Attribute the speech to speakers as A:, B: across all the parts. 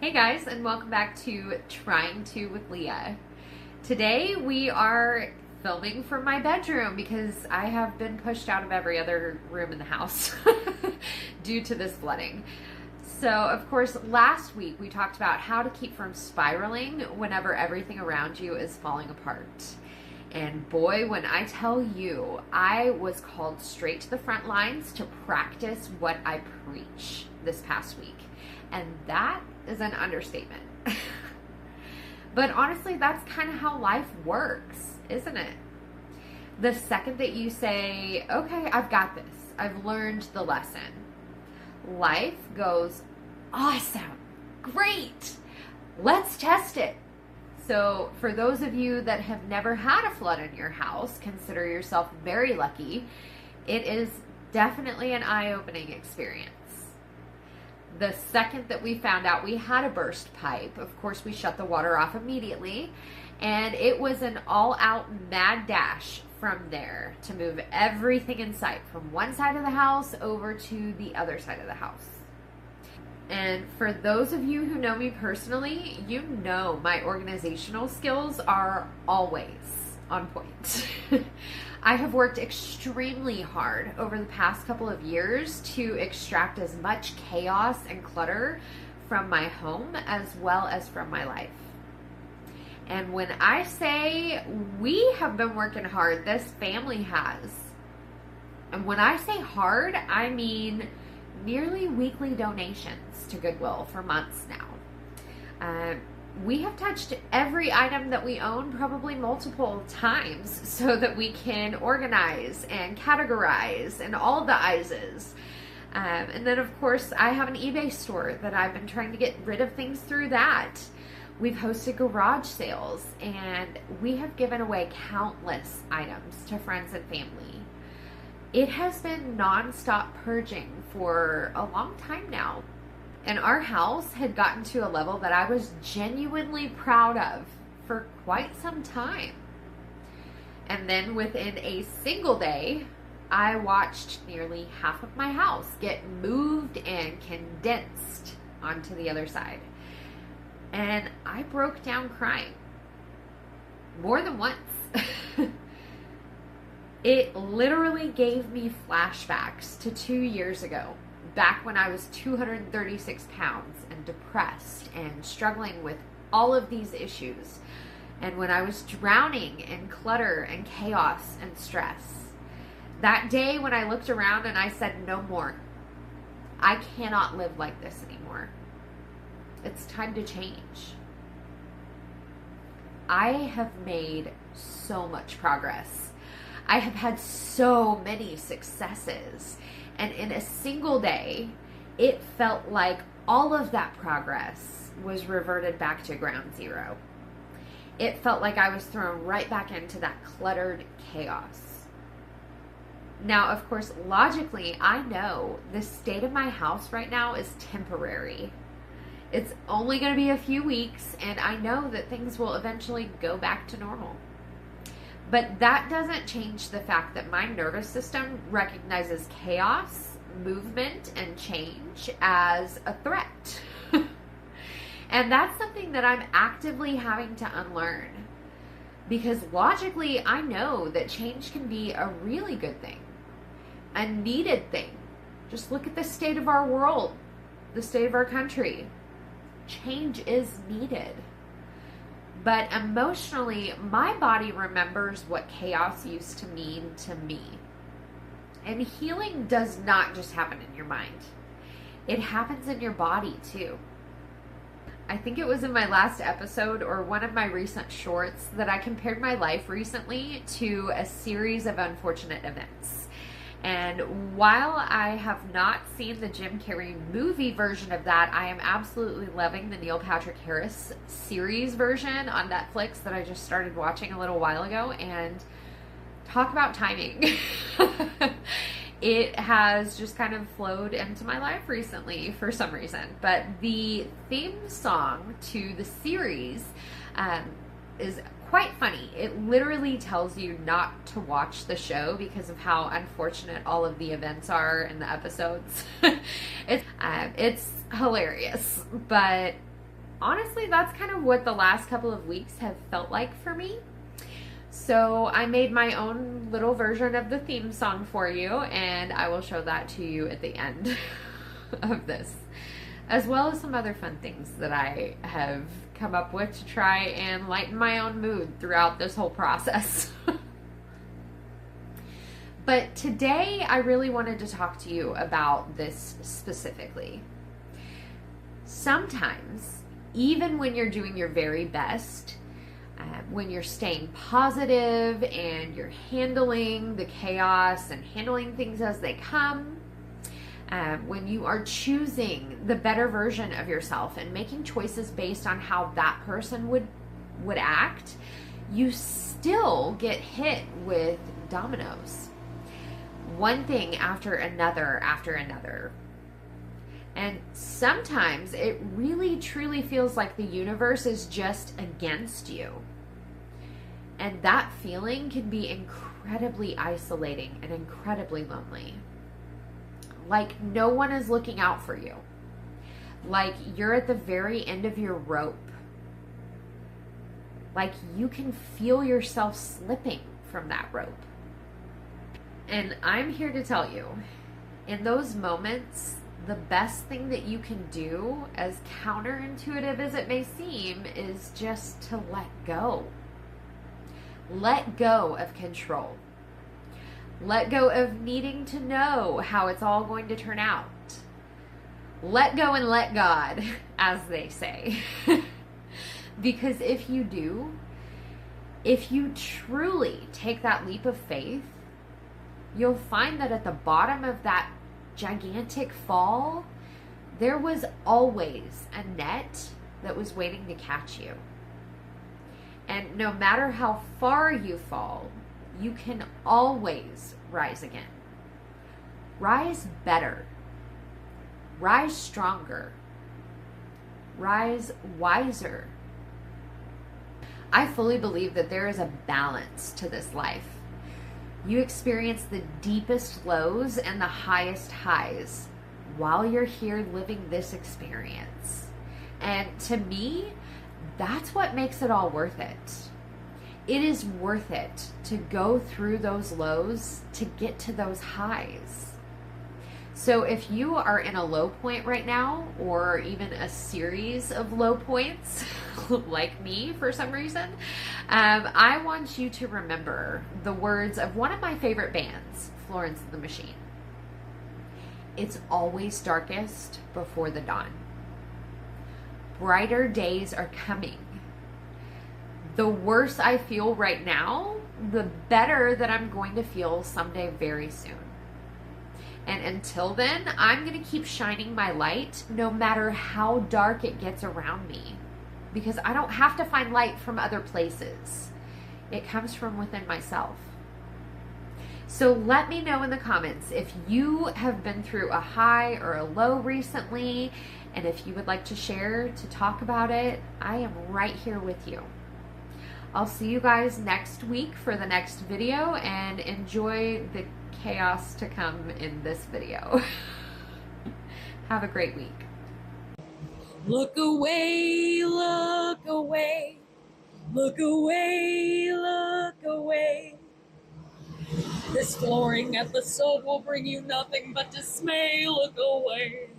A: Hey guys, and welcome back to Trying to with Leah. Today we are filming from my bedroom because I have been pushed out of every other room in the house due to this flooding. So, of course, last week we talked about how to keep from spiraling whenever everything around you is falling apart. And boy, when I tell you, I was called straight to the front lines to practice what I preach this past week. And that is an understatement. But honestly, that's kind of how life works, isn't it? The second that you say, okay, I've got this, I've learned the lesson, life goes, awesome, great, let's test it. So for those of you that have never had a flood in your house, consider yourself very lucky. It is definitely an eye-opening experience. The second that we found out we had a burst pipe, of course we shut the water off immediately, and it was an all-out mad dash from there to move everything in sight from one side of the house over to the other side of the house. And for those of you who know me personally, you know my organizational skills are always on point. I have worked extremely hard over the past couple of years to extract as much chaos and clutter from my home as well as from my life. And when I say we have been working hard, this family has. And when I say hard, I mean nearly weekly donations to Goodwill for months now. We have touched every item that we own probably multiple times so that we can organize and categorize and all the I's. And then, of course, I have an eBay store that I've been trying to get rid of things through that. We've hosted garage sales, and we have given away countless items to friends and family. It has been nonstop purging for a long time now. And our house had gotten to a level that I was genuinely proud of for quite some time. And then within a single day, I watched nearly half of my house get moved and condensed onto the other side. And I broke down crying more than once. It literally gave me flashbacks to 2 years ago, back when I was 236 pounds and depressed and struggling with all of these issues, and when I was drowning in clutter and chaos and stress. That day when I looked around and I said, no more. I cannot live like this anymore. It's time to change. I have made so much progress. I have had so many successes. And in a single day, it felt like all of that progress was reverted back to ground zero. It felt like I was thrown right back into that cluttered chaos. Now, of course, logically, I know the state of my house right now is temporary. It's only going to be a few weeks, and I know that things will eventually go back to normal. But that doesn't change the fact that my nervous system recognizes chaos, movement, and change as a threat. And that's something that I'm actively having to unlearn. Because logically, I know that change can be a really good thing, a needed thing. Just look at the state of our world, the state of our country. Change is needed. But emotionally, my body remembers what chaos used to mean to me. And healing does not just happen in your mind. It happens in your body too. I think it was in my last episode or one of my recent shorts that I compared my life recently to a series of unfortunate events. And while I have not seen the Jim Carrey movie version of that, I am absolutely loving the Neil Patrick Harris series version on Netflix that I just started watching a little while ago. And talk about timing. It has just kind of flowed into my life recently for some reason. But the theme song to the series is quite funny. It literally tells you not to watch the show because of how unfortunate all of the events are in the episodes. It's hilarious, but honestly, that's kind of what the last couple of weeks have felt like for me. So I made my own little version of the theme song for you, and I will show that to you at the end of this, as well as some other fun things that I have come up with to try and lighten my own mood throughout this whole process. But today I really wanted to talk to you about this specifically. Sometimes, even when you're doing your very best, when you're staying positive and you're handling the chaos and handling things as they come, when you are choosing the better version of yourself and making choices based on how that person would act, you still get hit with dominoes. One thing after another after another. And sometimes it really truly feels like the universe is just against you. And that feeling can be incredibly isolating and incredibly lonely. Like no one is looking out for you. Like you're at the very end of your rope. Like you can feel yourself slipping from that rope. And I'm here to tell you, in those moments, the best thing that you can do, as counterintuitive as it may seem, is just to let go. Let go of control. Let go of needing to know how it's all going to turn out. Let go and let God, as they say. Because if you do, if you truly take that leap of faith, you'll find that at the bottom of that gigantic fall, there was always a net that was waiting to catch you. And no matter how far you fall, you can always rise again. Rise better. Rise stronger. Rise wiser. I fully believe that there is a balance to this life. You experience the deepest lows and the highest highs while you're here living this experience. And to me, that's what makes it all worth it. It is worth it to go through those lows to get to those highs. So if you are in a low point right now, or even a series of low points, like me for some reason, I want you to remember the words of one of my favorite bands, Florence and the Machine. It's always darkest before the dawn. Brighter days are coming. The worse I feel right now, the better that I'm going to feel someday very soon. And until then, I'm going to keep shining my light no matter how dark it gets around me. Because I don't have to find light from other places. It comes from within myself. So let me know in the comments if you have been through a high or a low recently, and if you would like to share, to talk about it. I am right here with you. I'll see you guys next week for the next video, and enjoy the chaos to come in this video. Have a great week.
B: Look away, look away, look away, look away. This flooring episode will bring you nothing but dismay. Look away,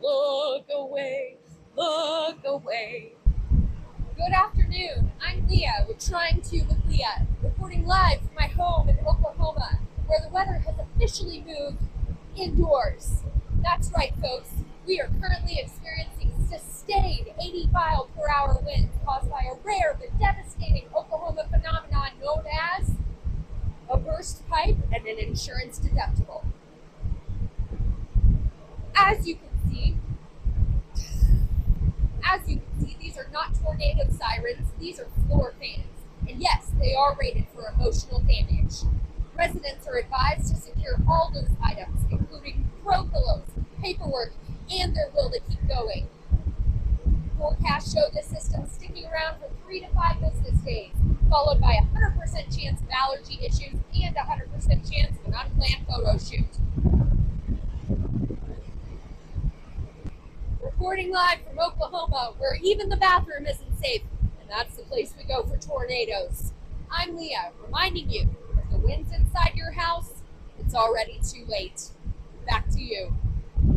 B: look away, look away.
C: Good afternoon, I'm Leah with Trying To with Leah, reporting live from my home in Oklahoma, where the weather has officially moved indoors. That's right, folks. We are currently experiencing sustained 80-mile-per-hour winds caused by a rare but devastating Oklahoma phenomenon known as a burst pipe and an insurance deductible. As you can see, these are not tornado sirens, these are floor fans. And yes, they are rated for emotional damage. Residents are advised to secure all those items, including throw pillows, paperwork, and their will to keep going. Forecasts show this system sticking around for 3 to 5 business days, followed by a 100% chance of allergy issues and a 100% chance of an unplanned photo shoot. reporting live from Oklahoma, where even the bathroom isn't safe, and that's the place we go for tornadoes. I'm Leah, reminding you, if the wind's inside your house, it's already too late. Back to you.